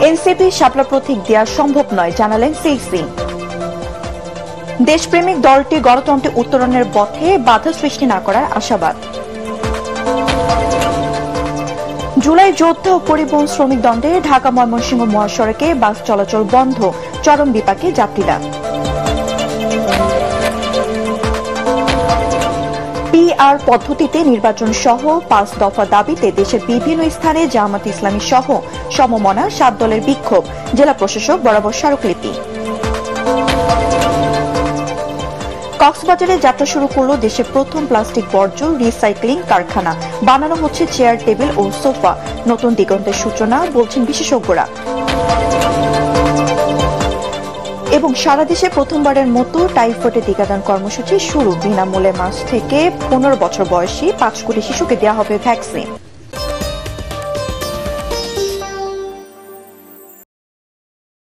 NCP শাপলা প্রতীক দেওয়া সম্ভব নয় জানালেন সিইসি। দেশপ্রেমিক দলটি গণতন্ত্রে উত্তরণের পথে বাধা সৃষ্টি না করার আশাবাদ। জুলাই যোদ্ধা ও পরিবহন শ্রমিক দ্বন্দ্বে ঢাকা ময়মনসিংহ মহাসড়কে বাস চলাচল বন্ধ, চরম বিপাকে যাত্রীরা। পিআর পদ্ধতিতে নির্বাচন সহ 5 দফা দাবিতে দেশের বিভিন্ন স্থানে জামায়াতে ইসলামী সহ সমমনা 7 দলের বিক্ষোভ, জেলা প্রশাসক বরাবর স্মারকলিপি। কক্সবাজারে যাত্রা শুরু করল দেশের প্রথম প্লাস্টিক বর্জ্য রিসাইক্লিং কারখানা। বানানো হচ্ছে চেয়ার, টেবিল ও সোফা। নতুন দিগন্তের সূচনা বলছেন বিশেষজ্ঞরা। এবং সারা দেশে প্রথমবারের মতো টাইফয়েডের টিকাদান কর্মসূচি শুরু। বিনামূল্যে মাস থেকে 15 বছর বয়সী 5 কোটি শিশুকে দেওয়া হবে ভ্যাকসিন।